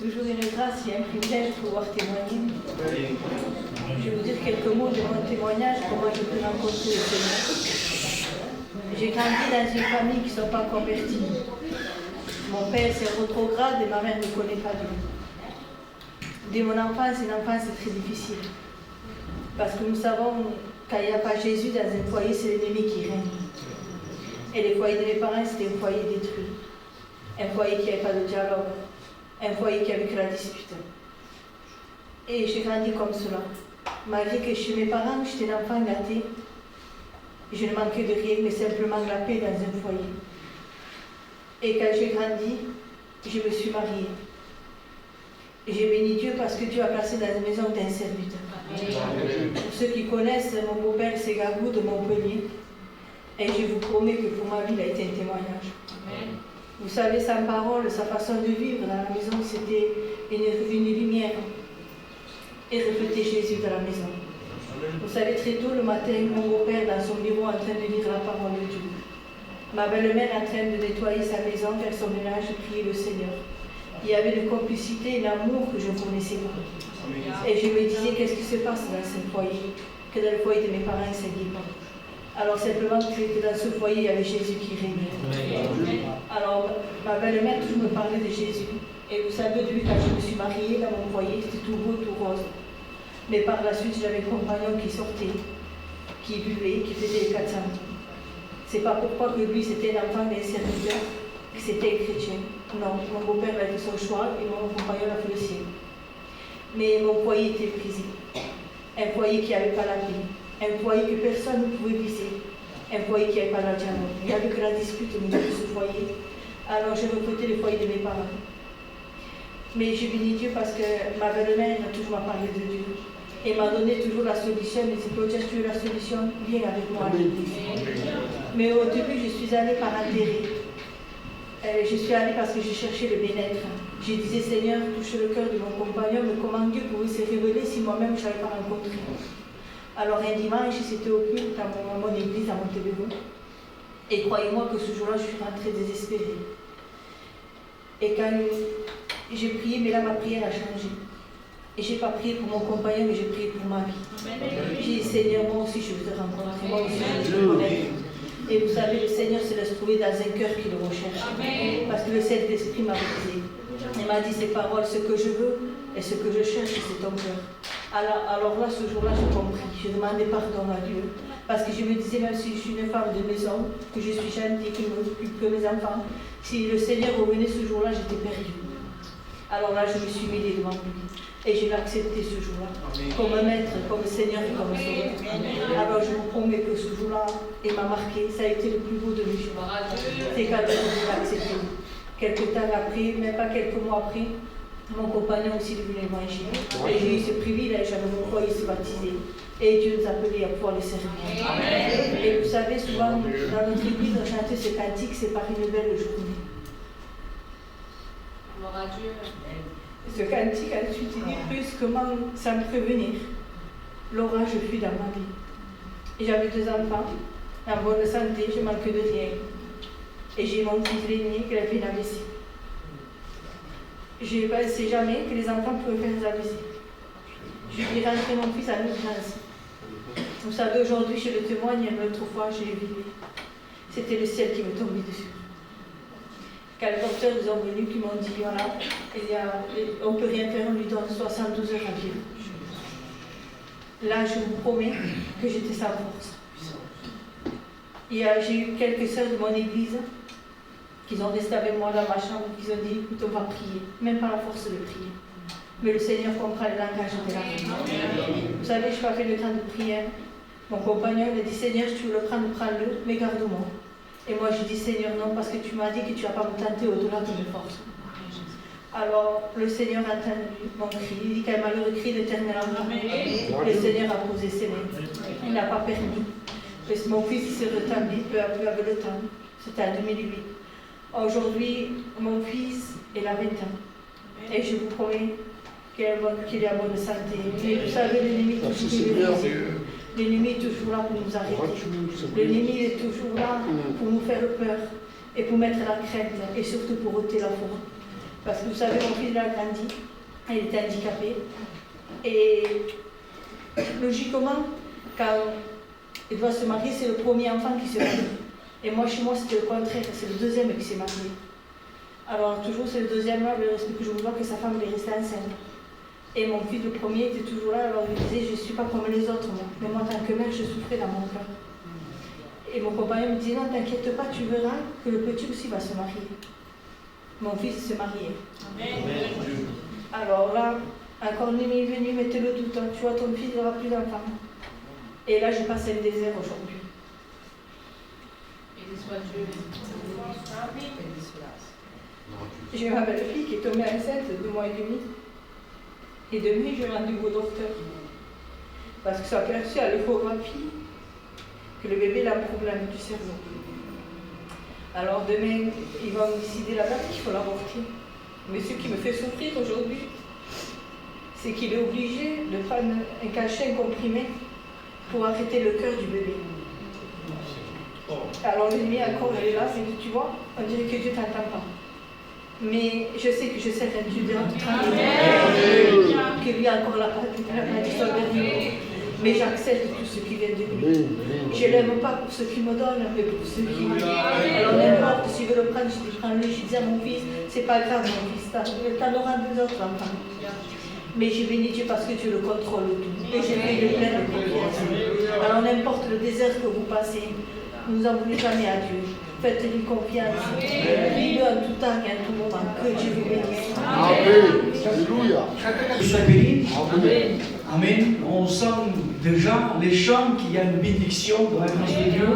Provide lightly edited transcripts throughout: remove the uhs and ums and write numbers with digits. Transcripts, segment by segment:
toujours une grâce et un privilège de pouvoir témoigner. Je vais vous dire quelques mots de mon témoignage, comment j'ai pu rencontrer le Seigneur. J'ai grandi dans une famille qui ne sont pas converties. Mon père c'est rétrograde et ma mère ne connaît pas Dieu. Dès mon enfance, une enfance c'est très difficile. Parce que nous savons quand il n'y a pas Jésus dans un foyer, c'est l'ennemi qui règne. Et le foyer de mes parents, c'était un foyer détruit. Un foyer qui n'avait pas de dialogue. Un foyer qui avait que la dispute. Et j'ai grandi comme cela. Malgré que chez mes parents, j'étais un enfant gâté, je ne manquais de rien, mais simplement de la paix dans un foyer. Et quand j'ai grandi, je me suis mariée. Et j'ai béni Dieu parce que Dieu a placé dans une maison d'un serviteur. Pour ceux qui connaissent, mon beau-père c'est Gabou de Montpellier. Et je vous promets que pour ma vie, il a été un témoignage. Amen. Vous savez, sa parole, sa façon de vivre dans la maison, c'était une lumière. Et refléter Jésus dans la maison. Vous savez, très tôt le matin, mon beau-père dans son bureau en train de lire la parole de Dieu. Ma belle-mère en train de nettoyer sa maison, faire son ménage, prier le Seigneur. Il y avait une complicité, un amour que je ne connaissais pas. Et je me disais, qu'est-ce qui se passe dans ce foyer, que dans le foyer de mes parents, ça ne dit pas. Alors simplement que dans ce foyer, il y avait Jésus qui régnait. Alors ma belle-mère toujours me parlait de Jésus. Et vous savez, depuis quand je me suis mariée dans mon foyer, c'était tout beau, tout rose. Mais par la suite, j'avais un compagnon qui sortait, qui buvait, qui faisait les 400. C'est pas pourquoi que lui, c'était un enfant d'un serviteur, que c'était un chrétien. Non, mon beau-père a fait son choix et mon compagnon a fait le sien. Mais mon foyer était brisé. Un foyer qui n'avait pas la paix. Un foyer que personne ne pouvait viser. Un foyer qui n'avait pas la dialogue. Il n'y avait que la dispute au milieu de ce foyer. Alors j'ai recruté le foyer de mes parents. Mais j'ai béni Dieu parce que ma belle-mère a toujours parlé de Dieu. Et m'a donné toujours la solution. Mais c'est Claudia, tu veux la solution, viens avec moi à l'église. Mais au début, je suis allée par intérêt. Je suis allée parce que j'ai cherché le bien-être. Je disais, Seigneur, touche le cœur de mon compagnon, mais comment Dieu pouvait se révéler si moi-même je n'avais pas rencontré. Alors un dimanche, c'était au culte à mon église à Montebello. Et croyez-moi que ce jour-là, je suis rentrée désespérée. Et quand j'ai prié, mais là, ma prière a changé. Et je n'ai pas prié pour mon compagnon, mais j'ai prié pour ma vie. J'ai dit, Seigneur, moi aussi, je veux te rencontrer. Moi aussi, je veux te connaître. Et vous savez, le Seigneur se laisse trouver dans un cœur qui le recherche. Parce que le Saint-Esprit m'a brisé. Il m'a dit ces paroles, ce que je veux et ce que je cherche, c'est ton cœur. Alors là, ce jour-là, j'ai compris. Je demandais pardon à Dieu. Parce que je me disais, même si je suis une femme de maison, que je suis gentille, que je m'occupe que mes enfants, si le Seigneur revenait ce jour-là, j'étais perdue. Alors là, je me suis mêlée devant lui. Et je l'ai accepté ce jour-là, comme maître, comme Seigneur et comme Sauveur. Alors je vous promets que ce jour-là, il m'a marqué, ça a été le plus beau de mes jours. C'est quand je l'ai accepté. Quelques temps après, même pas quelques mois après, mon compagnon aussi devenu évangile. Et j'ai eu ce privilège à mon foyer se baptiser. Et Dieu nous appelait à pouvoir le servir. Amen. Et vous savez, souvent, dans notre église, on chantait ce cantique, c'est par une belle journée. Gloire à Dieu. Ce cantique a su dire brusquement, sans me prévenir. L'orage fut dans ma vie. Et j'avais 2 enfants, en bonne santé, je manquais de rien. Et j'ai mon fils l'aîné qui a fait une AVC. Je ne pensais jamais que les enfants pouvaient faire des AVC. Je lui ai rentré mon fils en urgence. Vous savez, aujourd'hui, je le témoigne, et l'autre fois, je l'ai vécu. C'était le ciel qui me tombait dessus. Quand les docteurs sont venus, qui m'ont dit, voilà, on ne peut rien faire, on lui donne 72 heures à vivre. Là, je vous promets que j'étais sans force. J'ai eu quelques sœurs de mon église qui sont restées avec moi dans ma chambre, qui ont dit, écoute, on va prier, même pas la force de prier. Mais le Seigneur comprend le langage de la prière. Vous savez, je n'ai pas fait le temps de prière. Mon compagnon il a dit, Seigneur, si tu veux le prendre, prends-le, mais garde-moi. Et moi, je dis, Seigneur, non, parce que tu m'as dit que tu n'as pas me tenter au-delà de mes forces. Alors, le Seigneur a entendu mon cri. Il dit qu'un malheureux cri d'éternel amour. Le Seigneur a posé ses mains. Il n'a pas permis. Mon fils s'est rétabli peu à peu avec le temps. C'était en 2008. Aujourd'hui, mon fils, il a 20 ans. Et je vous promets qu'il est en bonne santé. Mais vous savez, l'ennemi est toujours là pour nous arrêter. L'ennemi est toujours là pour nous faire peur et pour mettre la crainte et surtout pour ôter la foi. Parce que vous savez, mon fils a grandi, il était handicapé. Et logiquement, quand il doit se marier, c'est le premier enfant qui se marie. Et moi, chez moi, c'était le contraire, c'est le deuxième qui s'est marié. Alors, toujours, c'est le deuxième là, parce que je vois que sa femme est restée enceinte. Et mon fils, le premier, était toujours là, alors il disait, je ne suis pas comme les autres, moi. Mais moi, en tant que mère, je souffrais dans mon cœur. Et mon compagnon me disait, non, t'inquiète pas, tu verras que le petit aussi va se marier. Mon fils s'est marié. Amen. Alors là, encore une est venu, mettez le doute, hein. Tu vois, ton fils n'aura plus d'enfant. Et là, je passe un désert aujourd'hui. J'ai ma belle-fille qui est tombée enceinte de 2 mois et demi. Et demain, je vais rendre au docteur. Parce que ça a perçu à l'échographie que le bébé a un problème du cerveau. Alors demain, ils vont décider là-bas qu'il faut l'avorter. Mais ce qui me fait souffrir aujourd'hui, c'est qu'il est obligé de prendre un cachet, un comprimé, pour arrêter le cœur du bébé. Alors l'ennemi encore elle est là, c'est que tu vois, on dirait que Dieu ne t'entend pas. Mais je sais que je sais que Dieu est en train de que lui a encore la malédiction de lui. Mais j'accepte tout ce qui vient de lui. Je ne l'aime pas pour ce qu'il me donne, mais pour ce qu'il me donne. Alors n'importe, si je veux le prendre, je dis prends-le, je dis à mon fils, c'est pas grave mon fils, t'en auras 2 autres enfants. Mais j'ai béni Dieu parce que Dieu le contrôle tout. Et j'ai fait le plein de confiance. Alors n'importe le désert que vous passez, nous n'en voulez jamais à Dieu. Faites-lui confiance. Priez-le en tout temps et en tout moment. Que Dieu vous bénisse. Amen. Alléluia. Sois béni. Amen. Amen. On sent déjà les chants qu'il y a une bénédiction dans la grâce de Dieu.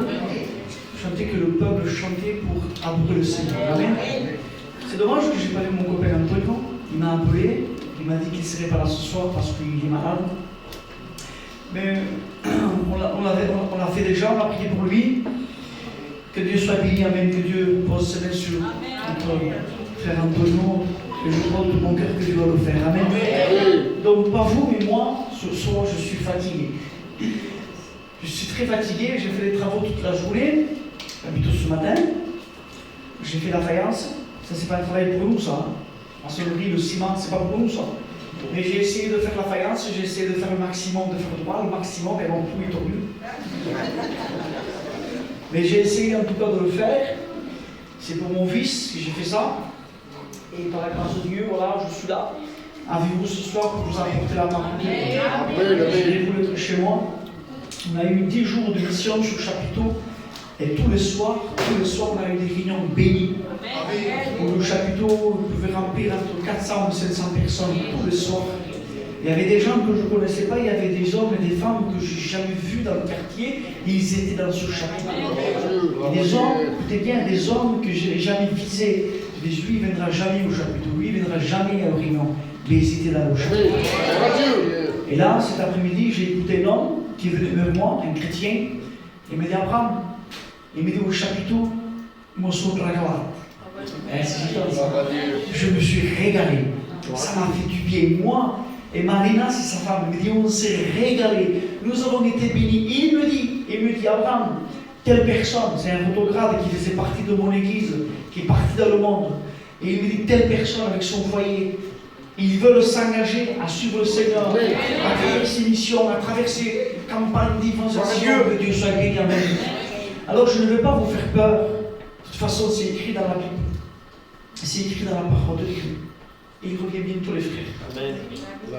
Chanter que le peuple chantait pour adorer le Seigneur. Amen. C'est dommage que je n'ai pas vu mon copain Antonio. Il m'a appelé. Il m'a dit qu'il ne serait pas là ce soir parce qu'il est malade. Mais on l'a fait déjà, on a prié pour lui. Que Dieu soit béni, amen, que Dieu pose ses mains sur notre frère Antonio. Et je crois de tout mon cœur que Dieu va le faire. Amen. Donc pas vous, mais moi, ce soir, je suis fatigué. Je suis très fatigué, j'ai fait les travaux toute la journée, plutôt ce matin. J'ai fait la faïence. Ça, c'est pas un travail pour nous, ça. Hein. La sonnerie, le ciment, c'est pas pour nous, ça. Mais j'ai essayé de faire la faïence, j'ai essayé de faire le maximum, de faire droit, le maximum, et mon pouls est tordu. Mais j'ai essayé en tout cas de le faire. C'est pour mon fils que j'ai fait ça. Et par la grâce de Dieu, voilà, je suis là, avec vous ce soir pour vous apporter la parole. J'ai voulu être chez moi. On a eu 10 jours de mission sur le chapiteau. Et tous les soirs, on a eu des réunions bénies. Où le chapiteau pouvait remplir entre 400 et 500 personnes tous les soirs. Il y avait des gens que je ne connaissais pas, il y avait des hommes et des femmes que je n'ai jamais vus dans le quartier, et ils étaient dans ce chapiteau. Et des hommes, écoutez bien, des hommes que je n'ai jamais visés. Je dis, lui, il ne viendra jamais au chapiteau, lui, il ne viendra jamais à réunion. Mais ils étaient dans le chapiteau. Et là, cet après-midi, j'ai écouté un homme qui venait vers moi, un chrétien, il m'a dit, Abraham, il m'a dit au chapiteau, mon saut de la galère. Je me suis régalé. Ça m'a fait du bien. Moi et Marina, c'est sa femme, me dit, on s'est régalé. Nous avons été bénis. Il me dit, Abraham, telle personne, c'est un photographe qui faisait partie de mon église, qui est parti dans le monde. Et il me dit, telle personne avec son foyer, ils veulent s'engager à suivre le Seigneur, à travers ses missions, à travers ses campagnes d'évangélisation. Que Dieu soit béni. Amen. Alors je ne vais pas vous faire peur. De toute façon, c'est écrit dans la Bible. C'est écrit dans la parole de Dieu. Et il revient bientôt, les frères.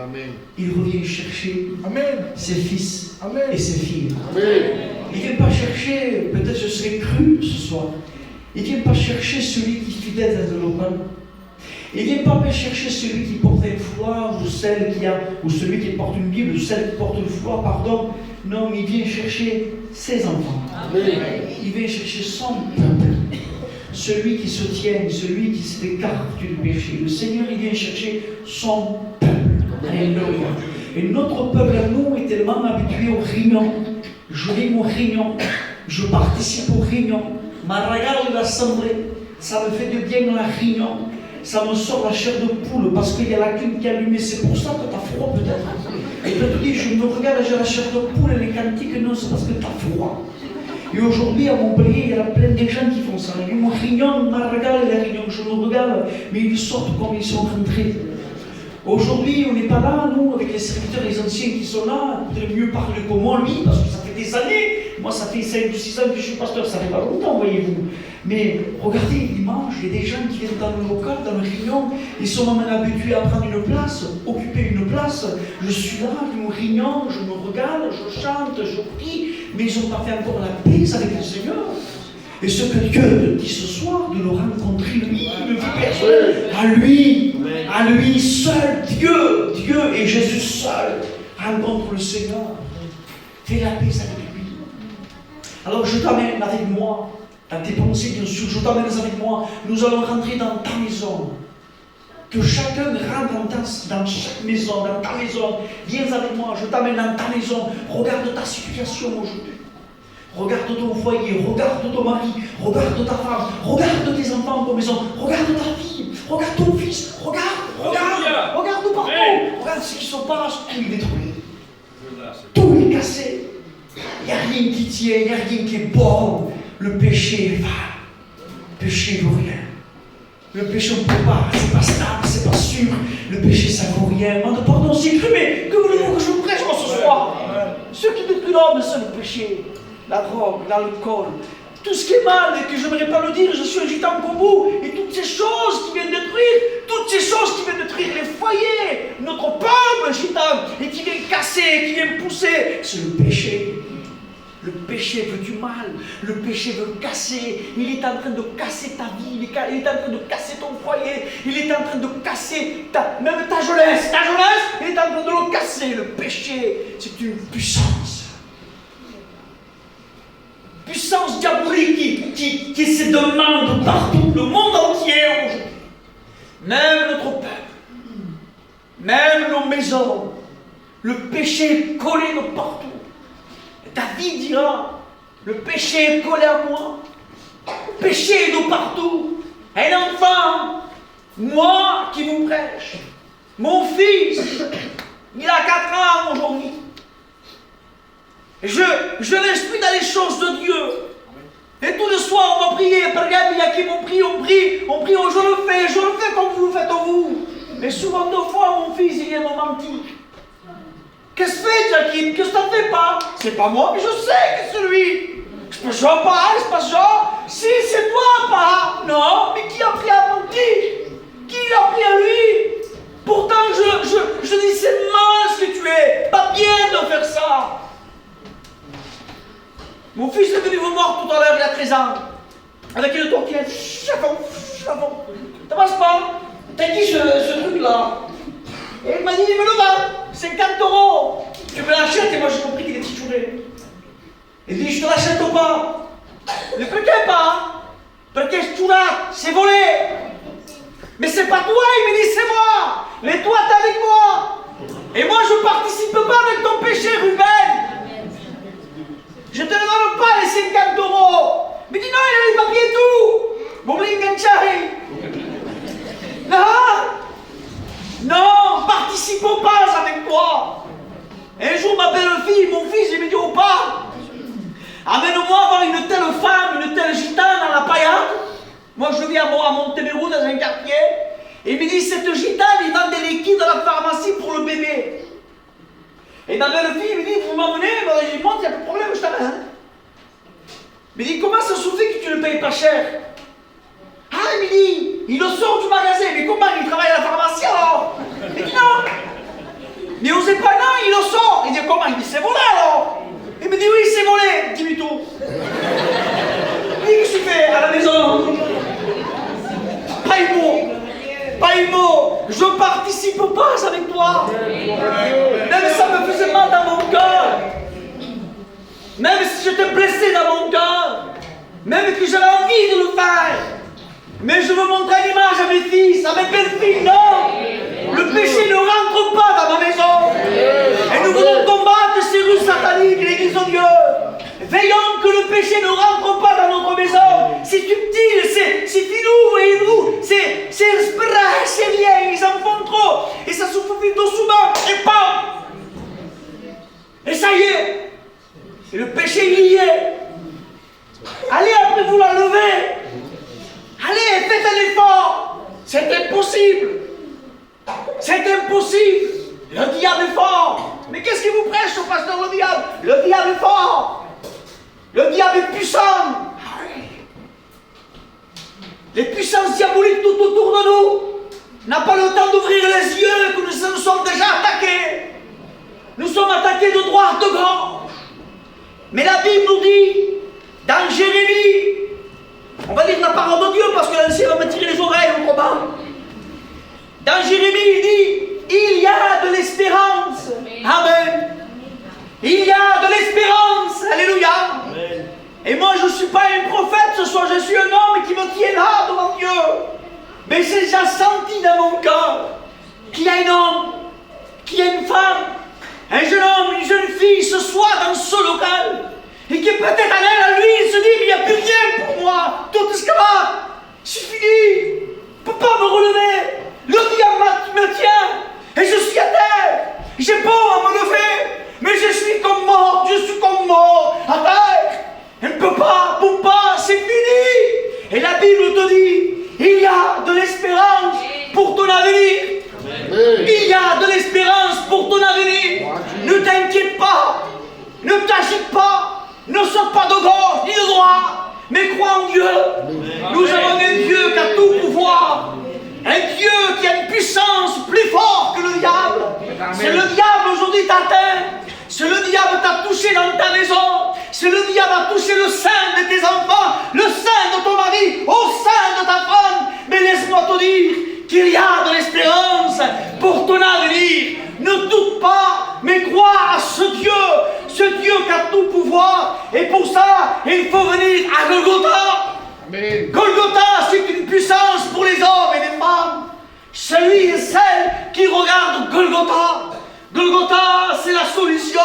Amen. Il revient chercher ses fils et ses filles. Amen. Il ne vient pas chercher, peut-être je serai cru ce soir, il ne vient pas chercher celui qui est fidèle dans le local. Il ne vient pas chercher celui qui porte un foulard ou celui qui porte une Bible ou celle qui porte le foulard, pardon. Non, mais il vient chercher ses enfants. Amen. Il vient chercher son peuple. Celui qui se tient, celui qui se écarte du péché. Le Seigneur, il vient chercher son peuple. Alléluia. Et notre peuple à nous est tellement habitué aux réunions. Je viens aux réunions, je participe aux réunions. Ma regarde l'assemblée, ça me fait du bien dans la réunion. Ça me sort la chair de poule parce qu'il y a la clim qui est allumée. C'est pour ça que tu as froid peut-être. Et toi tu dis, je me regarde, j'ai la chair de poule et les cantiques, non, c'est parce que tu as froid. Et aujourd'hui, à Montpellier, il y a plein de gens qui font ça. Ils me regardent, les réunions que je me regarde, mais ils sortent comme ils sont rentrés. Aujourd'hui, on n'est pas là, nous, avec les serviteurs, les anciens qui sont là, vous devez mieux parler que moi, lui, parce que ça fait des années. Moi, ça fait 5 ou 6 ans que je suis pasteur, ça fait pas longtemps, voyez-vous. Mais regardez l'image, il y a des gens qui viennent dans le local, dans le réunion, ils sont maintenant habitués à prendre une place, occuper une place. Je suis là, je me réunion, je me regarde, je chante, je prie, mais ils n'ont pas fait encore la paix avec le Seigneur. Et ce que Dieu te dit ce soir, de le rencontrer lui, une vie personnelle, à lui seul, Dieu et Jésus seul, rencontre le Seigneur. Fais la paix avec lui. Alors je t'amène avec moi, dans tes pensées bien sûr, je t'amène avec moi, nous allons rentrer dans ta maison. Que chacun rentre dans chaque maison, dans ta maison. Viens avec moi, je t'amène dans ta maison. Regarde ta situation aujourd'hui. Regarde ton foyer, regarde ton mari, regarde ta femme, regarde tes enfants en maison, regarde ta fille, regarde ton fils, regarde partout, regarde ce qui se passe, tout est détruit, tout est cassé, il n'y a rien qui tient, il n'y a rien qui est bon, le péché est vain, le péché ne vaut rien, le péché on ne peut pas, c'est pas stable, c'est pas sûr, le péché ça ne vaut rien, pardon c'est cru, mais que voulez-vous que je vous prêche moi ce soir? Ce qui détruit l'homme c'est le péché. La drogue, l'alcool, tout ce qui est mal et que je n'aimerais pas le dire, je suis un gitan comme vous, et toutes ces choses qui viennent détruire les foyers, notre peuple gitan, et qui viennent casser, qui viennent pousser, c'est le péché. Le péché veut du mal, le péché veut casser, il est en train de casser ta vie, il est en train de casser ton foyer, il est en train de casser même ta jeunesse, il est en train de le casser, le péché, c'est une puissance. Puissance diabolique qui se demande partout, le monde entier aujourd'hui. Même notre peuple, même nos maisons, le péché est collé de partout. David dira, le péché est collé à moi, le péché est de partout. Un enfant, moi qui vous prêche, mon fils, il a 4 ans aujourd'hui. Je l'instruis dans les choses de Dieu. Et tous les soirs, on va prier. Par exemple, il y a qui on prie, oh, je le fais comme vous le faites vous. Mais souvent, 2 fois, mon fils, il vient me mentir. Qu'est-ce que fait, Jakim? Qu'est-ce que t'en fais pas? C'est pas moi, mais je sais que c'est lui. C'est pas Jean, pas, c'est pas Jean. Si, c'est toi, pas. Non, mais qui a appris à mentir? Qui l'a appris à lui? Pourtant, je dis, c'est mal ce que tu es. Pas bien de faire ça. Mon fils est venu vous voir tout à l'heure, il a 13 ans, avec une tourtière, chavon, ça passe pas, t'as dit ce truc-là, et il m'a dit, il me le vend, 50 €, tu me l'achètes, et moi j'ai compris qu'il est tichouré. Il dit, je te l'achète pas, mais peut-être pas, parce que c'est volé, mais c'est pas toi, il me dit, c'est moi, mais toi t'es avec moi, et moi je participe pas avec ton péché, Ruben. Je te donne pas les 50 €. Mais dis non, il a les papiers et tout. Bon, non, participons pas avec toi. Un jour, ma belle-fille, mon fils, il me dit, oh pas, amène-moi voir une telle femme, une telle gitane dans la paillade. Moi, je vis à Montebello, dans un quartier. Et il me dit, cette gitane, il vend des liquides à la pharmacie pour le bébé. Et ma belle-fille me dit, vous m'emmenez, je monte, il n'y a pas de problème, je t'amène. Mais il dit, comment ça se fait que tu ne le payes pas cher? Ah, il me dit, il le sort du magasin, mais comment il travaille à la pharmacie alors? Il dit non. Mais on sait pas, non, il le sort. Il dit, comment? Il dit, c'est volé alors? Il me dit, oui, c'est volé, dis-lui tout. Il dit, qu'est-ce que tu fais à la maison? Pas une mot, je participe pas avec toi. Même ça me faisait mal dans mon cœur. Même si j'étais blessé dans mon cœur. Même que j'avais envie de le faire. Mais je veux montrer l'image à mes fils, à mes belles-filles, non. Le péché ne rentre pas dans ma maison. Et nous voulons combattre ces rues sataniques, l'Église de Dieu. Veillons que le péché ne rentre pas dans notre maison. C'est subtil, c'est filou, voyez-vous. C'est rien, ils en font trop. Et ça se faufile doucement, et pam. Et ça y est. Et le péché il y est. impossible. Le diable est fort. Mais qu'est-ce qu'il vous prêche, au pasteur, le diable? Le diable est fort. Le diable est puissant. Les puissances diaboliques tout autour de nous n'ont pas le temps d'ouvrir les yeux que nous sommes déjà attaqués. Nous sommes attaqués de droite, de gauche. Mais la Bible nous dit, dans Jérémie, on va lire la parole de Dieu parce que l'ancien va me tirer les oreilles au combat. Dans Jérémie, il dit, il y a de l'espérance. Amen. Il y a de l'espérance. Alléluia. Amen. Et moi, je ne suis pas un prophète ce soir, je suis un homme qui me tient là devant Dieu. Mais j'ai déjà senti dans mon cœur qu'il y a un homme, qu'il y a une femme, un jeune homme, une jeune fille ce soir dans ce local. Et qui peut-être à elle, à lui, il se dit, mais il n'y a plus rien pour moi. Tout ce que va, c'est fini. Je ne peux pas me relever. Le diable me tient. Et je suis à terre. J'ai peur à me lever. Mais je suis comme mort. Je suis comme mort à terre. Elle ne peut pas, c'est fini. Et la Bible te dit, il y a de l'espérance pour ton avenir. Il y a de l'espérance pour ton avenir. Ne t'inquiète pas. Ne t'agite pas. Ne saute pas de gauche ni de droite. Mais crois en Dieu. Nous avons un Dieu qui a tout pouvoir. Un Dieu qui a une puissance plus forte que le diable. C'est le diable aujourd'hui t'atteint. C'est le diable t'a touché dans ta maison. C'est le diable a touché le sein de tes enfants, le sein de ton mari, au sein de ta femme. Mais laisse-moi te dire qu'il y a de l'espérance pour ton avenir. Ne doute pas, mais crois à ce Dieu qui a tout pouvoir. Et pour ça, il faut venir à Golgotha. Amen. Golgotha, c'est une puissance pour les hommes et les femmes. Celui et celle qui regardent Golgotha. Golgotha, c'est la solution.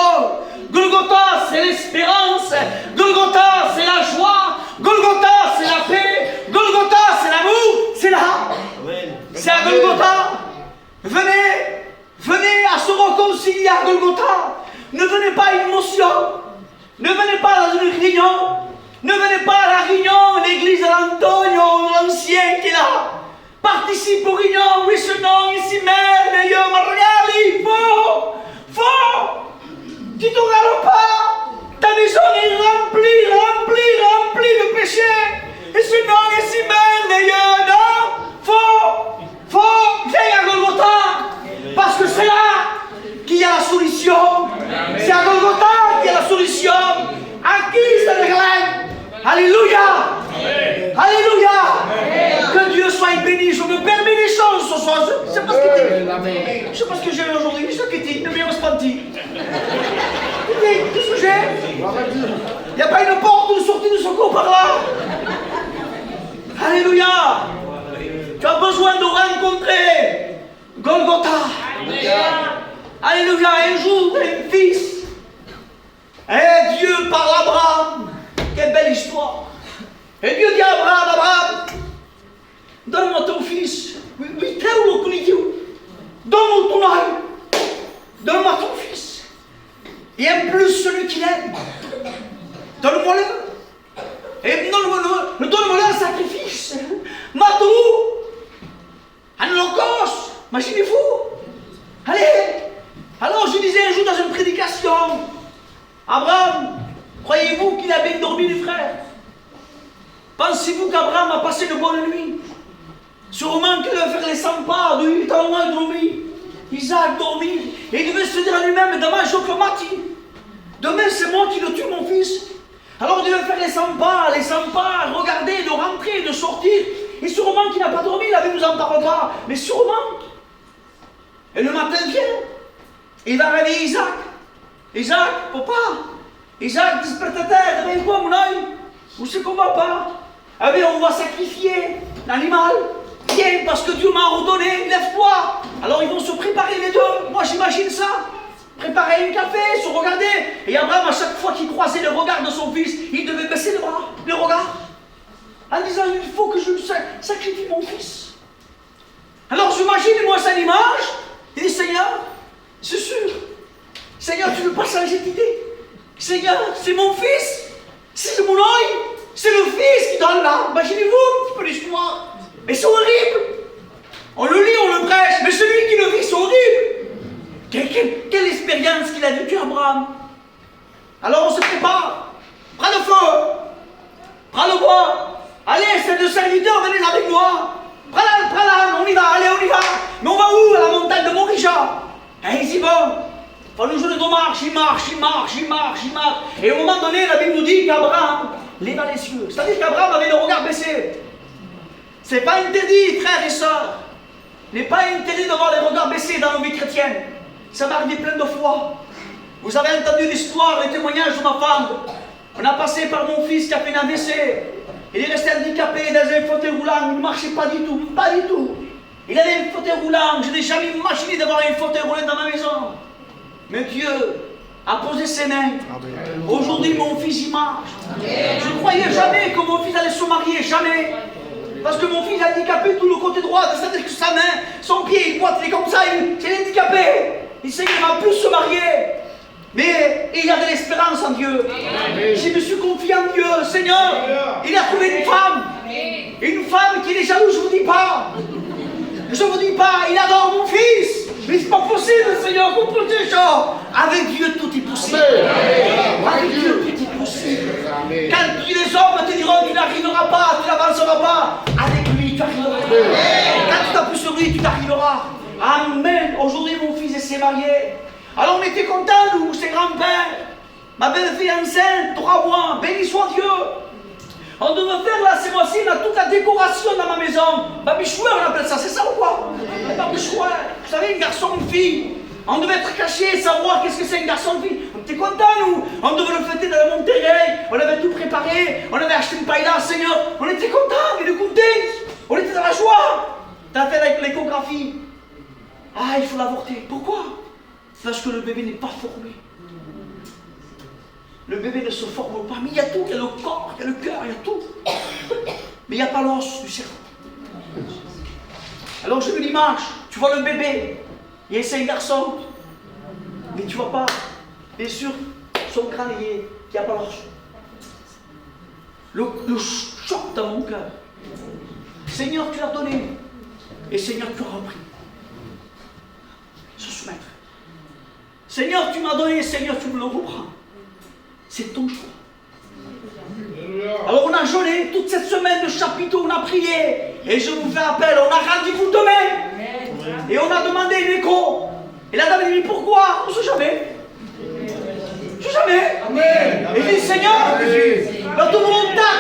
Golgotha, c'est l'espérance. Golgotha, c'est la joie. Golgotha, c'est la paix. Golgotha, c'est l'amour. C'est là. C'est à Golgotha. Venez à se réconcilier à Golgotha. Ne venez pas à une motion. Ne venez pas dans une réunion. Ne venez pas à la réunion, l'église d'Antonio, l'ancien qui est là. Participe aux réunions, oui, ce nom, ici même, io Mariali, faux. Tu ne te regardes pas. Ta maison est remplie de péché. Et ce nom, ici même, non, faux. Viens à Golgotha. Parce que c'est là qu'il y a la solution. C'est à Golgotha qu'il y a la solution. À qui ça déclare? Alléluia. Amen. Alléluia. Amen. Que Dieu soit béni. Je me permets des choses ce soir. Je ne sais pas ce que tu. Je sais pas ce que j'ai aujourd'hui. Je sais ce que tu. Ne me spanti. Qu'est-ce que j'ai? Il n'y a pas une porte de sortie de secours par là. Alléluia. Tu as besoin de rencontrer Golgotha. Alléluia. Un jour, un fils. Et Dieu parle à Abraham. Quelle belle histoire. Et Dieu dit à Abraham, donne-moi ton fils. Donne-moi ton âme. Donne-moi ton fils. Et en plus celui qu'il aime. Donne-moi-le. Et donne-moi-le un sacrifice. Matou. Un holocauste. Imaginez-vous. Allez. Alors je disais un jour dans une prédication, Abraham, croyez-vous qu'il a bien dormi, les frères? Pensez-vous qu'Abraham a passé de bonnes nuits? Sûrement qu'il devait faire les 100 pas de 8 ans loin dormi. Isaac dormi. Et il devait se dire à lui-même, demain je le mati. Demain c'est moi qui le tue, mon fils. Alors il devait faire les 100 pas, regarder, de rentrer, de sortir. Et sûrement qu'il n'a pas dormi, la Bible ne nous en parle pas. Mais sûrement. Et le matin vient. Et il va réveiller Isaac. Isaac, papa. Isaac, desperate-toi, réveille-toi mon œil. Où c'est qu'on va pas? Ah bien, on va sacrifier l'animal. Viens, parce que Dieu m'a ordonné, lève-toi. Alors ils vont se préparer les deux. Moi j'imagine ça. Préparer un café, se regarder. Et Abraham, à chaque fois qu'il croisait le regard de son fils, il devait baisser le bras, le regard. En disant, il faut que je sacrifie mon fils. Alors j'imagine moi cette image. Il dit, Seigneur, c'est sûr. Seigneur, tu ne veux pas changer d'idée. Seigneur, c'est mon fils. C'est mon œil. C'est le fils qui donne là. Imaginez-vous un petit peu l'histoire. Mais c'est horrible. On le lit, on le prêche. Mais celui qui le vit, c'est horrible. quelle expérience qu'il a vécue Abraham. Alors on se prépare. Bras de feu. Bras de bois. Allez, ces deux serviteurs, venez avec moi. Prends l'âne, on y va, allez, on y va. Mais on va où? À la montagne de Morisha. Et ils y vont. Pendant le jour de marche, il marche. Et au moment donné, la Bible nous dit qu'Abraham leva les yeux. C'est-à-dire qu'Abraham avait le regard baissé. Ce n'est pas interdit, frères et sœurs. Il n'est pas interdit d'avoir les regards baissés dans nos vies chrétiennes. Ça m'est arrivé plein de fois. Vous avez entendu l'histoire, les témoignages de ma femme. On a passé par mon fils qui a fait un AVC. Il est resté handicapé dans un fauteuil roulant. Il ne marchait pas du tout, pas du tout. Il avait un fauteuil roulant. Je n'ai jamais imaginé d'avoir un fauteuil roulant dans ma maison. Mais Dieu a posé ses mains. Aujourd'hui, mon fils, il marche. Je ne croyais jamais que mon fils allait se marier, jamais. Parce que mon fils est handicapé tout le côté droit. C'est-à-dire que sa main, son pied, il boite, il est comme ça, il est handicapé. Il sait qu'il ne va plus se marier. Mais il y a de l'espérance en Dieu. Je me suis confié en Dieu. Seigneur, il a trouvé une femme. Une femme qui est jalouse, je ne vous dis pas. Je ne vous dis pas, il adore mon fils. Mais ce n'est pas possible, Seigneur, comprenez ça. Avec Dieu, tout est possible. Avec Dieu, tout est possible. Quand les hommes te diront, tu n'arriveras pas, tu n'avanceras pas, avec lui, tu arriveras. Quand tu t'appuies sur lui, tu t'arriveras. Amen. Aujourd'hui, mon fils s'est marié. Alors on était contents, nous, ses grands-pères. Ma belle-fille enceinte, 3 mois, béni soit Dieu. On devait faire là, ces mois-ci, on a toute la décoration dans ma maison. Babichouer, on appelle ça, c'est ça ou quoi? Babichouer. Vous savez, un garçon, une fille. On devait être caché, savoir qu'est-ce que c'est un garçon, une fille. On était contents, nous. On devait le fêter dans le Monterrey. On avait tout préparé. On avait acheté une paille-là, Seigneur. On était contents, et de contents. On était dans la joie. T'as fait avec l'échographie. Ah, il faut l'avorter. Pourquoi? Parce que le bébé n'est pas formé. Le bébé ne se forme pas. Mais il y a tout. Il y a le corps, il y a le cœur, il y a tout. Mais il n'y a pas l'os du cerveau. Alors je me dis, marche, tu vois le bébé. Et c'est un garçon. Mais tu vois pas. Bien sûr, son crâne, il n'y a pas l'os. Le choc dans mon cœur. Seigneur, tu l'as donné. Et Seigneur, tu as repris. Se soumettre. Seigneur, tu m'as donné, Seigneur, tu me le reprends. C'est ton choix. Alors on a jeûné toute cette semaine de chapiteau, on a prié. Et je vous fais appel, on a rendez-vous demain. Et on a demandé une écho. Et la dame dit, pourquoi? On ne sait jamais. Je sais jamais. Amen. Et je dis, Seigneur,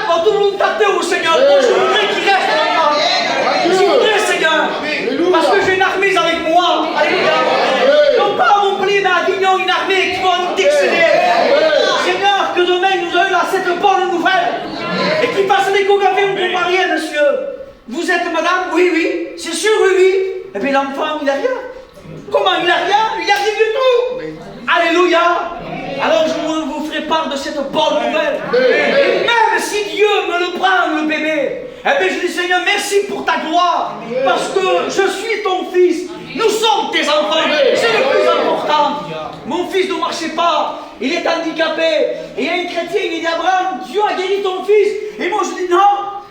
votre volonté au Seigneur. Moi, je voudrais qu'il reste là-bas. Je voudrais, Seigneur. Parce que j'ai une armée avec moi. Alléluia. Non pas à Montpellier, mais à Avignon, une armée qui va nous t'exceller. Seigneur, que demain nous ayons là cette bonne nouvelle. Et qu'il fasse l'échographie, on ne peut pas rien, monsieur. Vous êtes madame? Oui, oui. C'est sûr, oui, oui. Et bien l'enfant, il n'a rien. Comment il n'a rien? Il n'a rien du tout. Alléluia. Alors je vous ferai part de cette bonne nouvelle. Et même si Dieu me le prend, le bébé, eh bien je dis Seigneur, merci pour ta gloire. Parce que je suis ton fils. Nous sommes tes enfants. C'est le plus important. Mon fils ne marchait pas. Il est handicapé. Et il y a un chrétien, il dit Abraham, Dieu a guéri ton fils. Et moi je dis non,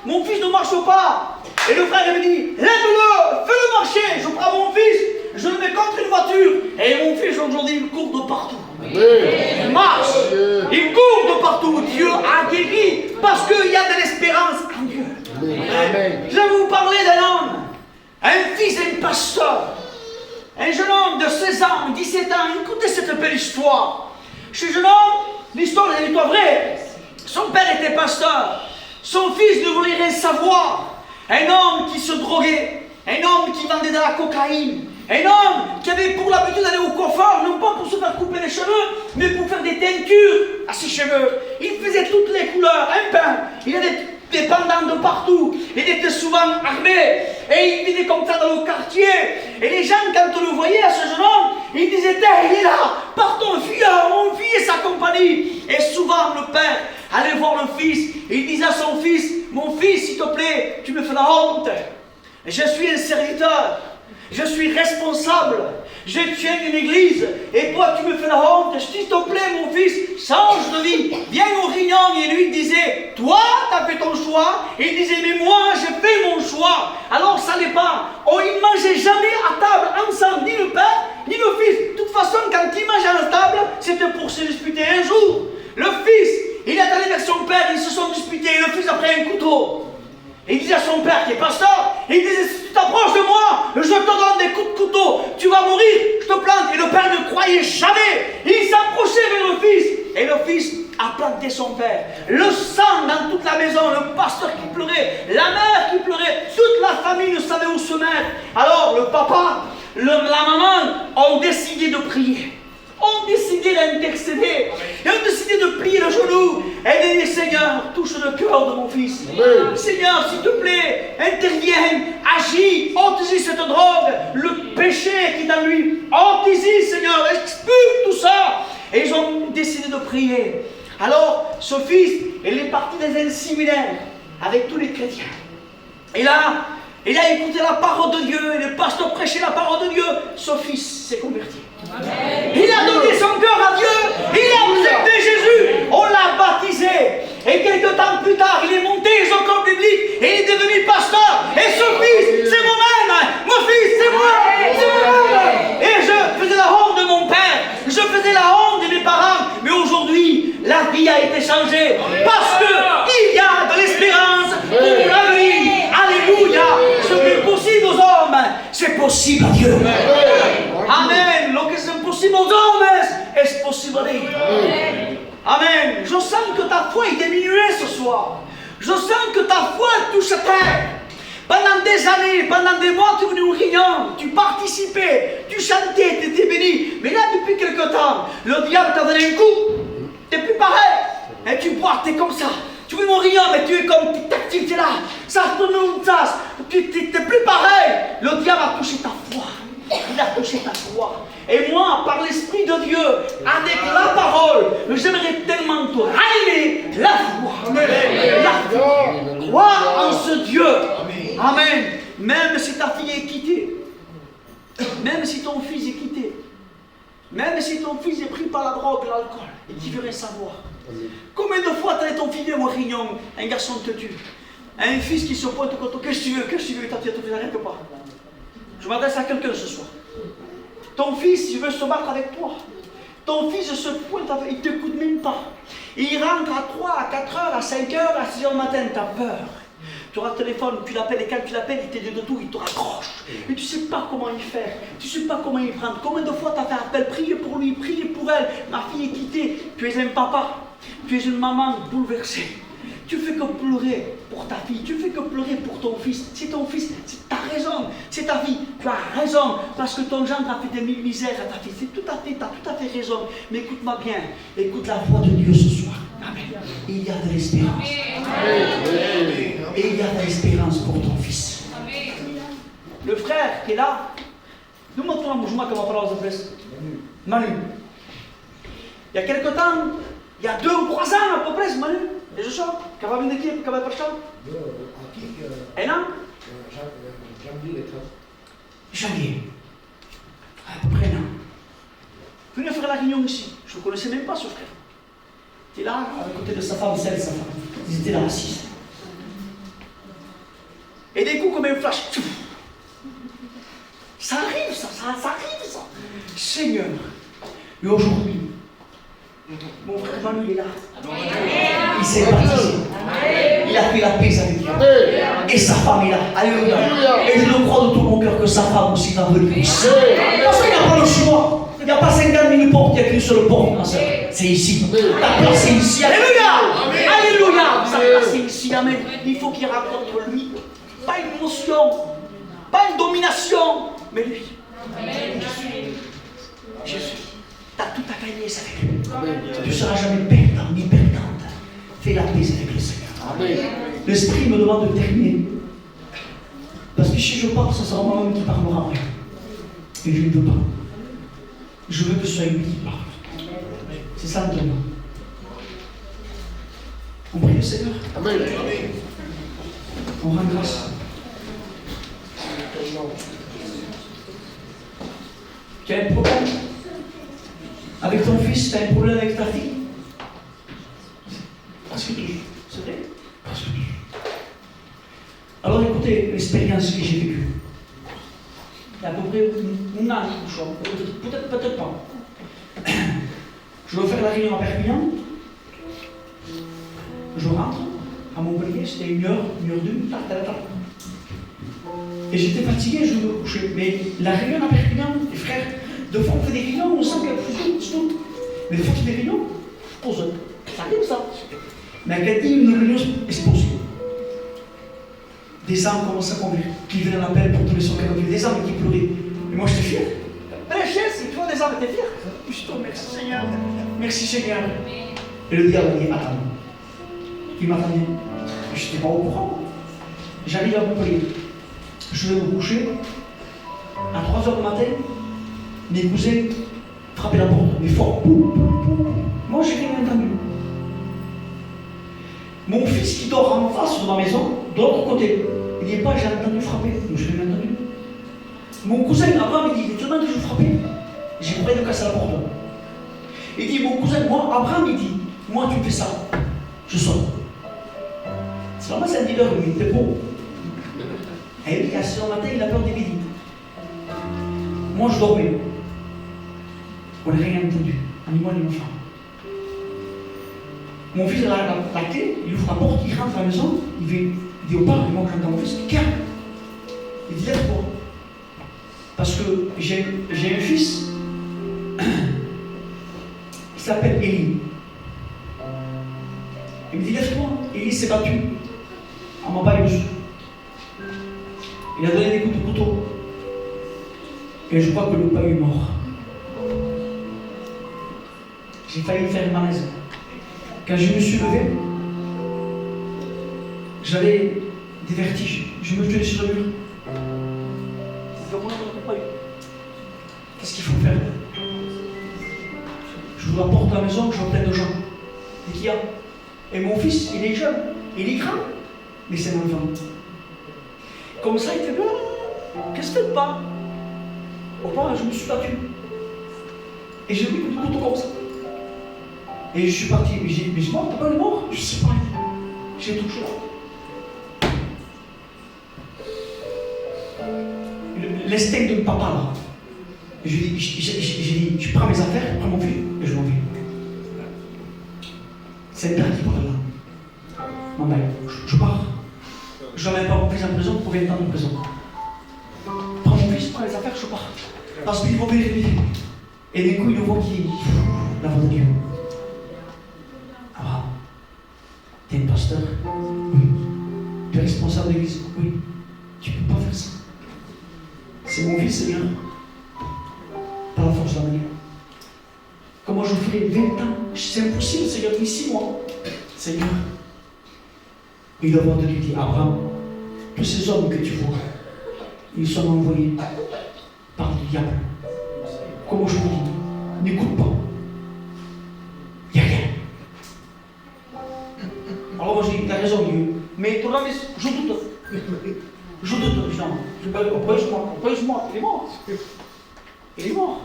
mon fils ne marche pas. Et le frère il me dit, lève-le, fais-le marcher. Je prends mon fils, je le mets contre une voiture. Et mon fils aujourd'hui il court de partout. Il marche, il court de partout. Dieu a guéri parce qu'il y a de l'espérance en Dieu. Amen. Je vais vous parler d'un homme, un fils d'un pasteur, un jeune homme de 16 ans, 17 ans. Écoutez cette belle histoire. Ce jeune homme, l'histoire est une histoire vraie. Son père était pasteur, son fils ne voulait rien savoir. Un homme qui se droguait, un homme qui vendait de la cocaïne. Un homme qui avait pour l'habitude d'aller au coiffeur, non pas pour se faire couper les cheveux, mais pour faire des teintures à ses cheveux. Il faisait toutes les couleurs, un pain. Il avait des pendants de partout. Il était souvent armé. Et il vivait comme ça dans le quartier. Et les gens, quand on le voyait à ce jeune homme, ils disaient, il est là, partons, on fuyait sa compagnie. Et souvent, le père allait voir le fils. Et il disait à son fils, mon fils, s'il te plaît, tu me fais la honte. Je suis un serviteur. Je suis responsable, je tiens une église, et toi tu me fais la honte, s'il te plaît mon fils, change de vie, viens au Rignon. Et lui il disait, toi tu as fait ton choix, et il disait, mais moi j'ai fait mon choix. Alors ça n'est pas, ils ne mangeaient jamais à table ensemble, ni le père, ni le fils. De toute façon tu vas mourir, je te plante. Et le père ne croyait jamais. Il s'approchait vers le fils. Et le fils a planté son père. Le sang dans toute la maison, le pasteur qui pleurait, la mère qui pleurait, toute la famille ne savait où se mettre. Alors le papa, la maman ont décidé de prier. Ont décidé d'intercéder. Et ont décidé de plier le genou. Et de dire, Seigneur, touche le cœur de mon fils. Amen. Seigneur, s'il te plaît, interviens, agis, ôte-y cette drogue, le péché qui est en lui. Ôte-y, Seigneur, expulse tout ça. Et ils ont décidé de prier. Alors, ce fils, il est parti dans un séminaire avec tous les chrétiens. Et là, il a écouté la parole de Dieu, et le pasteur prêchait la parole de Dieu. Ce fils s'est converti. Amen. Il a donné son cœur à Dieu, il a accepté Jésus, on l'a baptisé. Et quelques temps plus tard, il est monté au camp biblique et il est devenu pasteur. Et ce fils, c'est moi-même, mon fils, c'est moi, c'est moi-même. Et je faisais la honte de mon père, je faisais la honte de mes parents. Mais aujourd'hui, la vie a été changée parce qu'il y a de l'espérance pour l'avenir. Alléluia. Ce qui est possible aux hommes, c'est possible à Dieu. Amen. Ce qui est impossible aux hommes, est possible à Dieu. Amen. Je sens que ta foi est diminuée ce soir. Je sens que ta foi touche à terre. Pendant des années, pendant des mois, tu venais au réunion, tu participais, tu chantais, tu étais béni. Mais là, depuis quelque temps, le diable t'a donné un coup. Tu n'es plus pareil. Et tu bois, tu es comme ça. Tu veux mon réunion, mais tu es comme, tu es là. Ça tourne dans ça. Tu n'es plus pareil. Le diable a touché ta foi. Il a touché ta foi. Et moi, par l'Esprit de Dieu, avec la parole, j'aimerais tellement te rallumer la foi. La foi. Crois en ce Dieu. Amen. Même si ta fille est quittée, même si ton fils est quitté, même si ton fils est pris par la drogue, l'alcool, et qui veut savoir. Combien de fois t'as ton fils au réunion, un garçon te tue, un fils qui se pointe contre toi, qu'est-ce que tu veux, ta fille te fait rien que pas. Je m'adresse à quelqu'un ce soir. Ton fils, il veut se battre avec toi. Ton fils se pointe, il ne t'écoute même pas. Il rentre à 3, à 4 heures, à 5 heures, à 6 heures du matin, tu as peur. Tu auras le téléphone, tu l'appelles, et quand tu l'appelles, il t'aide de tout, il te raccroche. Mais tu ne sais pas comment il fait, tu ne sais pas comment il prend. Combien de fois tu as fait appel, priez pour lui, priez pour elle. Ma fille est quittée, tu es un papa, tu es une maman bouleversée. Tu fais que pleurer pour ta fille, tu fais que pleurer pour ton fils. C'est ton fils, c'est ta raison, c'est ta vie. Tu as raison, parce que ton gendre a fait des mille misères à ta fille. C'est tout à fait, tu as tout à fait raison. Mais écoute-moi bien, écoute la voix de Dieu ce soir. Amen. Il y a de l'espérance. Et il y a de l'espérance pour ton fils. Le frère qui est là, nous montrons un mouvement comme on parle de presse. Manu. Il y a quelque temps, il y a 2 ou 3 ans à peu près, Manu. Et je chante. Quand va venir qui? Quand va pas chanter? Un an? Janvier. À peu près un an. Venez faire la réunion ici. Je ne connaissais même pas ce frère. Il est là, à côté de sa femme, celle de sa femme. Ils étaient là assis. Et des coups comme un flash. Ça arrive, ça arrive, ça. Seigneur. Et aujourd'hui, mon frère Manu, il est là. Il s'est baptisé. Il a fait la paix avec Dieu. Et sa femme est là. Alléluia. Et je le crois de tout mon cœur que sa femme aussi va venir. Parce qu'il n'y a pas le choix. Il n'y a pas 50 000 portes, il n'y a qu'une seule porte, ma soeur. C'est ici. Ta place est ici. Alléluia. Alléluia. Sa place est ici. Amen. Il faut qu'il rencontre lui. Pas une émotion, pas une domination, mais lui. Jésus. Tu as tout à gagner avec lui. Tu ne seras jamais perdant ni perdante. Fais la paix avec le Seigneur. L'Esprit me demande de terminer. Parce que si je parle, ce sera moi-même qui parlera après. Et je ne veux pas. Je veux que ce soit lui qui parle. C'est ça le demande. On prie le Seigneur. Amen. On rend grâce. Tu as un problème avec ton fils, tu as un problème avec ta fille? Parce que c'est vrai? Parce que alors écoutez l'expérience que j'ai vécue. Il y a à peu près un an, peut-être pas. Je veux faire la réunion à Perpignan. Je rentre à Montpellier, c'était 1h, 1h02, et j'étais fatigué, je me couchais. Mais la réunion à Perpignan, il fait des réunions, on sent qu'il y a plus de choses. Mais des fois, qu'il y a des réunions, je pose. Ça arrive ça. Mais à Cathy, une réunion explosive. Des âmes commencent à conduire, qui venaient en appel pour donner son cœur. Des âmes qui pleuraient. Et moi, j'étais fier. Mais chaise, tu vois, des âmes étaient fiers. Je te remercie, Seigneur. Merci, Seigneur. Et le diable dit, attends. Il m'attendait. Je n'étais pas au courant. J'arrive à Montpellier. Je vais me coucher. À 3h du matin, mes cousins frappaient la porte, mais fort. Moi, j'ai rien entendu. Mon fils qui dort en face de ma maison, de l'autre côté, il dit pas, j'ai entendu frapper. Je n'ai rien entendu. Mon cousin, Abraham, il dit, tu demandes que je frappe. J'ai pris de casser la porte. Il dit, mon cousin, moi, Abraham, il dit, moi, tu fais ça. Je sors. C'est vraiment, c'est un dealer, il était beau. Et lui, à 6h du matin, il a peur des visites. Moi, je dormais. On n'a rien entendu, ni moi ni mon frère. Mon fils a la clé, il ouvre la porte, il rentre à la maison, il dit au père, moi quand j'entends mon fils, calme. Il dit lève-toi. Parce que j'ai un fils qui s'appelle Élie. Il me dit lève-toi. Élie s'est battu à ma paille dessus. Il a donné des coups de couteau. Et je crois que le paille est mort. J'ai failli faire une malaise. Quand je me suis levé, j'avais des vertiges. Je me tenais sur le mur. Qu'est-ce qu'il faut faire? Je la porte à la maison, je vois plein de gens. Et qui y a? Et mon fils, il est jeune, il est grand, mais c'est un enfant. Comme ça, il fait bien. Qu'est-ce que tu fais pas? Au pas, je me suis battu. Et j'ai vu le couteau comme ça. Et je suis parti. Mais j'ai dit, mais je mort, t'es pas mort? Je sais pas. J'ai tout chaud. L'instinct de papa là. J'ai dit, je prends mes affaires, je prends mon fils et je m'en vais. C'est le père qui parle là. Maman, je pars. Je n'emmène pas mon fils en prison pour 20 ans de prison. Je prends mon fils, je prends les affaires, je pars. Parce qu'il faut vérifier. Et d'un coup, il voit qui la voix de Dieu. Ah, t'es un pasteur? Oui. Tu es responsable de l'église? Oui. Tu ne peux pas faire ça. C'est mon fils, Seigneur. Par la force de la manière. Comment je ferai 20 ans? C'est impossible, Seigneur, depuis 6 mois. Seigneur. Et la voix de Dieu dit, Abraham, tous ces hommes que tu vois, ils sont envoyés par le diable. Comment je vous dis, n'écoute pas. Il n'y a rien. Alors moi je dis, tu as raison Dieu, mais ton ami, je doute. Je doute, justement. Oppresse-moi, il est mort. Il est mort.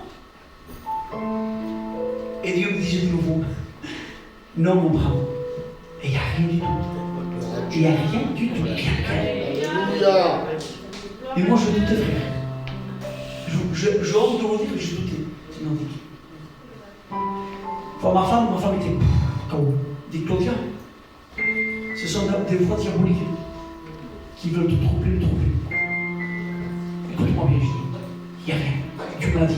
Et Dieu me disait de nouveau, non mon brave, et il n'y a rien du tout. Il n'y a rien du tout. Alléluia. Et moi je doutais, frère. Je honte de vous dire que je doutais. C'est non dit. Enfin, ma femme était KO. Dit Claudia, ce sont des voix diaboliques qui veulent te troubler. Écoute-moi bien, je dis, il n'y a rien. Dieu me l'a dit.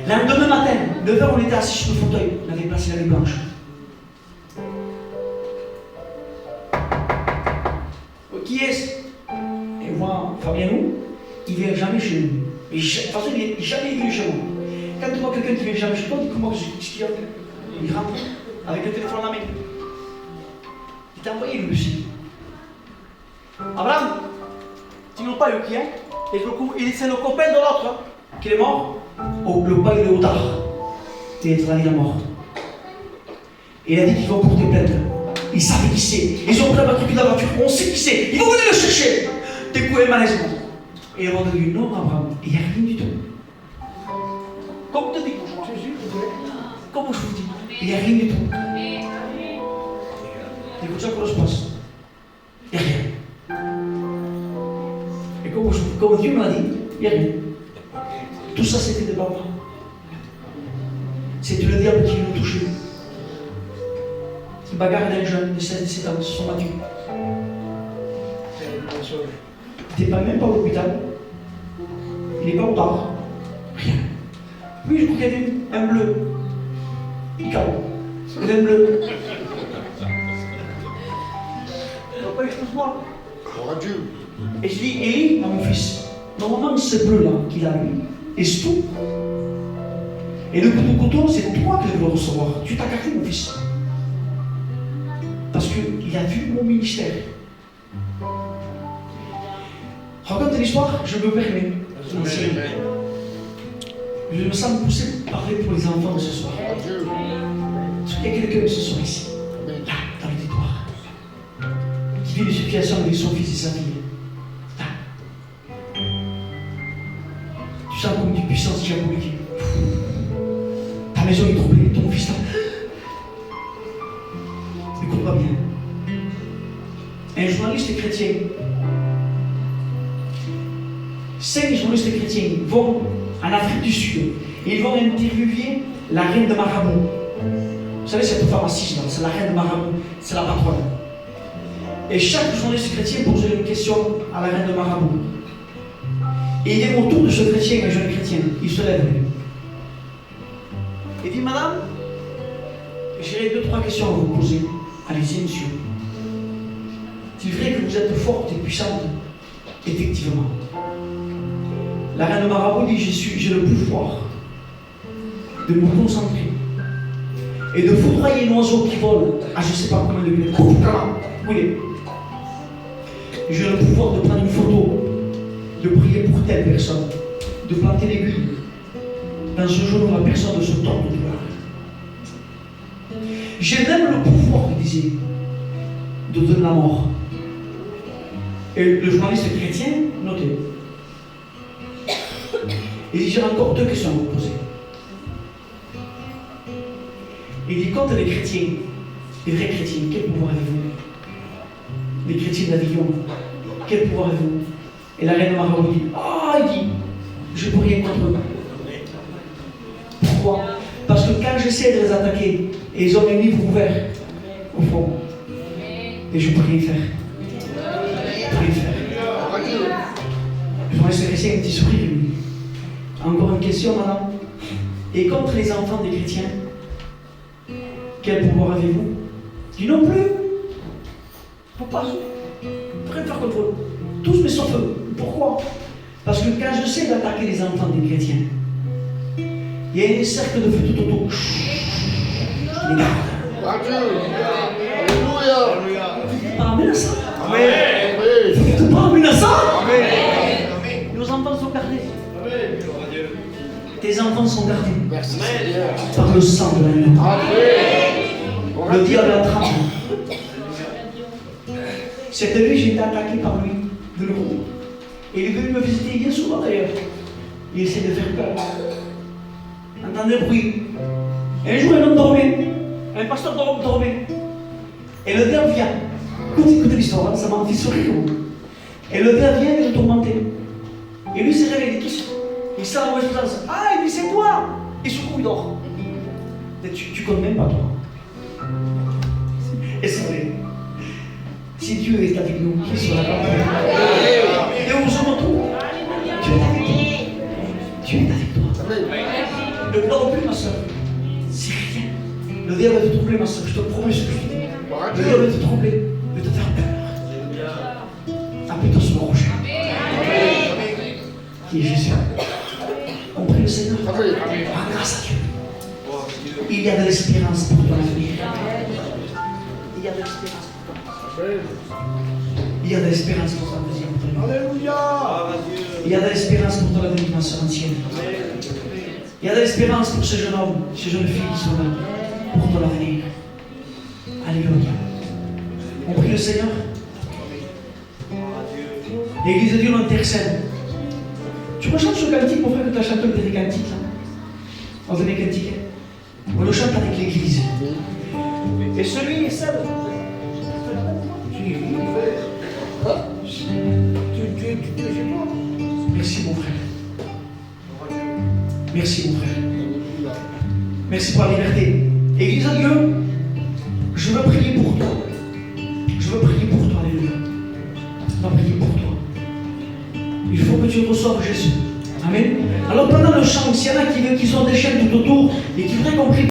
Le lendemain matin, 9h, on était assis sur le fauteuil. On avait placé la nuit blanche. Qui est-ce? Et moi, Fabien, il ne vient jamais chez nous. De toute façon, il n'est jamais venu chez moi. Quand tu vois quelqu'un qui ne vient jamais chez toi, dis comment il rentre avec le téléphone à la main. Il t'a envoyé lui aussi. Abraham, tu n'as pas eu qui, hein? Et c'est le copain de l'autre hein, qui est mort. Oh, le pas il est au tard. Il est allé à mort. Et il a dit qu'ils vont porter plainte. Ils savent qui c'est. Ils ont pris la matricule de la voiture. On sait qui c'est. Ils vont venir le chercher. T'es coué malaisement. Et ils ont dit non, Abraham. Il n'y a rien du tout. Comme tu dis, comment je vous dis, il n'y a rien du tout. C'est comme ça que ça se passe. Il n'y a rien. Et comme Dieu m'a dit, il n'y a rien. Tout ça, c'était de papa. C'était le diable qui nous touchait. Une bagarre d'un jeune de 16-17 ans, se sont battus. Il n'était même pas à l'hôpital. Il n'est pas au bar. Rien. Oui, je crois qu'il y avait un bleu. Icao. Un bleu. Papa, excuse-moi. Gloire à Dieu. Et je dis, Élie, à mon fils, normalement, ce bleu-là qu'il a lui, et c'est tout. Et le couteau, c'est toi qui dois le recevoir. Tu t'as caché, mon fils. Parce qu'il a vu mon ministère. Raconte l'histoire, je me permets. Je me sens poussé de parler pour les enfants de ce soir. Gloire à Dieu. Est-ce qu'il y a quelqu'un ce soir ici, là, dans l'auditoire, qui vit des situations avec son fils et sa fille? Là. Tu sens comme une puissance diabolique. Ta maison est troublée, ton fils là. Écoute-moi bien. Un journaliste chrétien, 5 journalistes chrétiens vont en Afrique du Sud et ils vont interviewer la reine de Marabout. Vous savez, cette femme assise là, c'est la reine de Marabout, c'est la patronne. Et chaque journaliste chrétien pose une question à la reine de Marabout. Et il est autour de ce chrétien, un jeune chrétien, il se lève. Il dit, madame, j'ai 2-3 questions à vous poser. Allez-y, monsieur. C'est vrai que vous êtes forte et puissante, effectivement. La reine de Marabout dit, j'ai le pouvoir de me concentrer et de foudroyer un oiseau qui vole à je ne sais pas combien de kilomètres. Oui. J'ai le pouvoir de prendre une photo, de prier pour telle personne, de planter l'aiguille dans ce jour où la personne se tord de douleur. J'ai même le pouvoir, il disait, de donner la mort. Et le journaliste chrétien, notez. Il dit, j'ai encore 2 questions à vous poser. Il dit, quand les chrétiens, les vrais chrétiens, quel pouvoir avez-vous? Les chrétiens d'Avignon, quel pouvoir avez-vous? Et la reine de Marabout dit, il dit, je ne peux rien contre eux. Pourquoi? Parce que quand j'essaie de les attaquer, et ils ont un livre ouvert, au fond, et je ne peux rien faire. Je ne peux rien faire. Je vois ce chrétien un petit sourire, lui. Encore une question, madame. Et contre les enfants des chrétiens, quel pouvoir avez-vous? Dis non plus. Faut pas. Je peux rien faire contre eux. Tous mais sauf eux. Pourquoi? Parce que quand je sais d'attaquer les enfants des chrétiens, il y a un cercle de feu tout autour. Je les garde. Gloire à Dieu. Alléluia. Tu pas menaçant. Amen. Tu pas menaçant. Nos enfants sont gardés. Tes enfants sont gardés. Merci Seigneur. Par le sang de l'agneau. Amen. Le diable attrape. Cette nuit, j'ai été attaqué par lui, de nouveau. Et il est venu me visiter bien souvent d'ailleurs. Il essaie de faire peur. Entendez le bruit. Un jour, un homme dormait. Un pasteur dormait. Et le diable vient. Écoutez l'histoire, ça m'a fait sourire. Et le diable vient et le tourmenter. Et lui s'est réveillé. Il sent la mauvaise présence. Il dit c'est toi. Et ce coup, il dort. Tu connais même pas toi. Et c'est vrai. Si Dieu est avec nous, qui sera avec nous? Et on se retrouve. Dieu est avec toi. Dieu est avec toi. Amen. Ne pleure plus, ma soeur. C'est rien. Le diable va te troubler, ma soeur. Je te promets ce que je te dis. Gloire à Le diable Dieu. va te troubler, va te faire peur. Appelle-toi sur le rocher. Qui est Jésus. On prie le Seigneur. Amen. Grâce à Dieu. Il y a de l'espérance pour ton avenir. Il y a de l'espérance pour toi. Il y a de l'espérance pour ton avenir. Alléluia. Il y a de l'espérance pour ton avenir, ma soeur ancienne. Il y a de l'espérance pour ces jeunes hommes, ces jeunes filles qui sont là, pour ton avenir. Alléluia. On prie le Seigneur. L'église de Dieu l'intercède. Tu rechante ce cantique, mon frère, que tu as chanté le dernier cantique, là. Dans le dernier cantique. On le chante avec l'église. Et celui et celle. Merci, mon frère. Merci, mon frère. Merci pour la liberté. Église de Dieu, je veux prier pour toi. Je veux prier pour toi, alléluia. Je veux prier pour toi. Il faut que tu reçoives Jésus. Amen. Alors pendant le chant, s'il y en a qui ont des chaînes tout autour et qui voudraient qu'on prie